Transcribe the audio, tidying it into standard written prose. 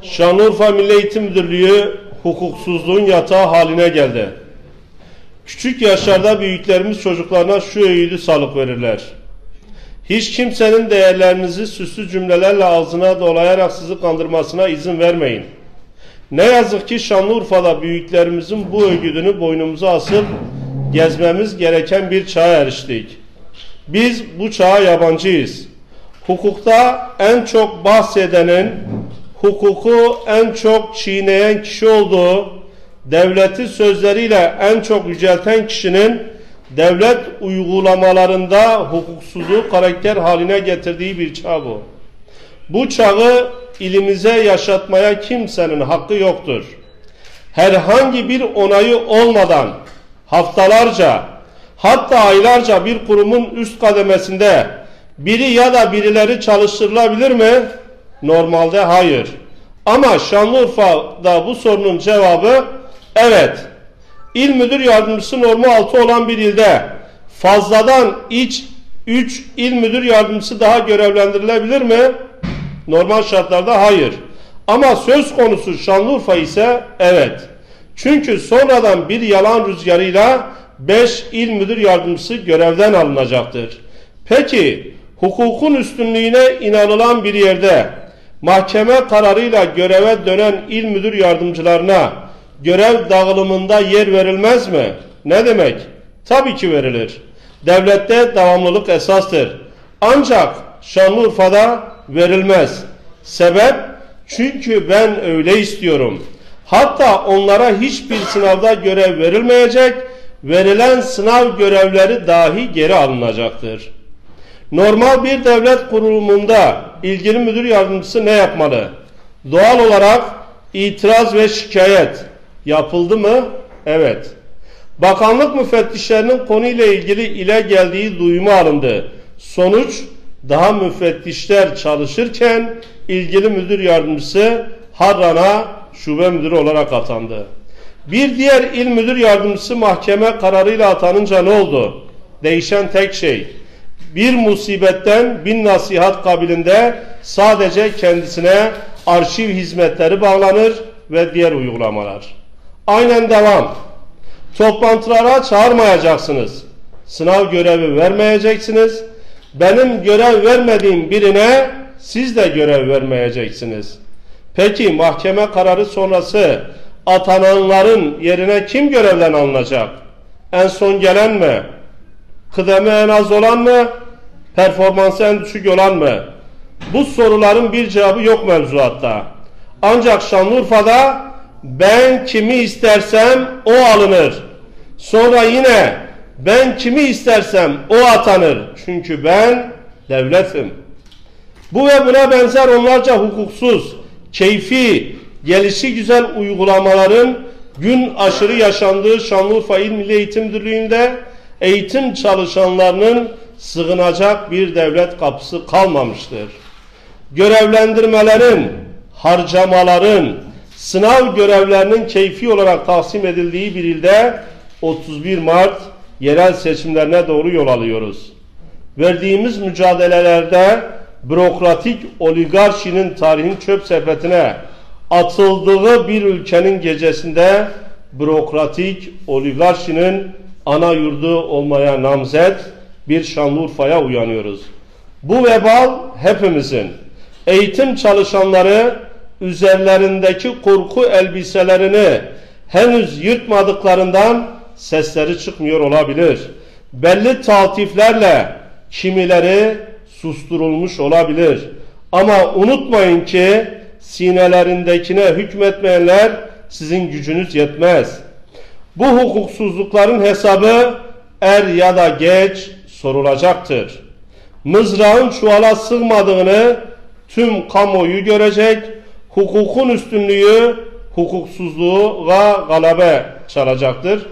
Şanlıurfa Milli Eğitim Müdürlüğü hukuksuzluğun yatağı haline geldi. Küçük yaşlarda büyüklerimiz çocuklarına şu öğüdü salık verirler: hiç kimsenin değerlerinizi süslü cümlelerle ağzına dolayarak sizi kandırmasına izin vermeyin. Ne yazık ki Şanlıurfa'da büyüklerimizin bu öğüdünü boynumuza asıp gezmemiz gereken bir çağa eriştik. Biz bu çağa yabancıyız. Hukukta en çok bahsedenin, hukuku en çok çiğneyen kişi olduğu, devleti sözleriyle en çok yücelten kişinin devlet uygulamalarında hukuksuzluğu karakter haline getirdiği bir çağ bu. Bu çağı ilimize yaşatmaya kimsenin hakkı yoktur. Herhangi bir onayı olmadan haftalarca, hatta aylarca bir kurumun üst kademesinde biri ya da birileri çalıştırılabilir mi? Normalde hayır. Ama Şanlıurfa'da bu sorunun cevabı evet. İl müdür yardımcısı normu 6 olan bir ilde fazladan 3 il müdür yardımcısı daha görevlendirilebilir mi? Normal şartlarda hayır. Ama söz konusu Şanlıurfa ise evet. Çünkü sonradan bir yalan rüzgarıyla 5 il müdür yardımcısı görevden alınacaktır. Peki hukukun üstünlüğüne inanılan bir yerde mahkeme kararıyla göreve dönen il müdür yardımcılarına görev dağılımında yer verilmez mi? Ne demek? Tabii ki verilir. Devlette devamlılık esastır. Ancak Şanlıurfa'da verilmez. Sebep? Çünkü ben öyle istiyorum. Hatta onlara hiçbir sınavda görev verilmeyecek, verilen sınav görevleri dahi geri alınacaktır. Normal bir devlet kurumunda ilgili müdür yardımcısı ne yapmalı? Doğal olarak itiraz ve şikayet yapıldı mı? Evet. Bakanlık müfettişlerinin konuyla ilgili ile geldiği duyumu alındı. Sonuç, daha müfettişler çalışırken ilgili müdür yardımcısı Harran'a şube müdürü olarak atandı. Bir diğer il müdür yardımcısı mahkeme kararıyla atanınca ne oldu? Değişen tek şey, bir musibetten bin nasihat kabilinde sadece kendisine arşiv hizmetleri bağlanır ve diğer uygulamalar. Aynen devam. Toplantılara çağırmayacaksınız. Sınav görevi vermeyeceksiniz. Benim görev vermediğim birine siz de görev vermeyeceksiniz. Peki mahkeme kararı sonrası atananların yerine kim görevden alınacak? En son gelen mi? Kıdemi en az olan mı? Performansı en düşük olan mı? Bu soruların bir cevabı yok mevzuatta. Ancak Şanlıurfa'da ben kimi istersem o alınır. Sonra yine ben kimi istersem o atanır. Çünkü ben devletim. Bu ve buna benzer onlarca hukuksuz, keyfi, gelişi güzel uygulamaların gün aşırı yaşandığı Şanlıurfa İl Milli Eğitim Müdürlüğü'nde eğitim çalışanlarının sığınacak bir devlet kapısı kalmamıştır. Görevlendirmelerin, harcamaların, sınav görevlerinin keyfi olarak taksim edildiği bir ilde 31 Mart yerel seçimlerine doğru yol alıyoruz. Verdiğimiz mücadelelerde bürokratik oligarşinin tarihin çöp sepetine atıldığı bir ülkenin gecesinde bürokratik oligarşinin ana yurdu olmaya namzet bir Şanlıurfa'ya uyanıyoruz. Bu vebal hepimizin. Eğitim çalışanları üzerlerindeki korku elbiselerini henüz yırtmadıklarından sesleri çıkmıyor olabilir. Belli taltiflerle kimileri susturulmuş olabilir. Ama unutmayın ki sinelerindekine hükmetmeyenler sizin gücünüz yetmez. Bu hukuksuzlukların hesabı er ya da geç sorulacaktır. Mızrağın çuvala sığmadığını tüm kamuoyu görecek, hukukun üstünlüğü hukuksuzluğa galebe çalacaktır.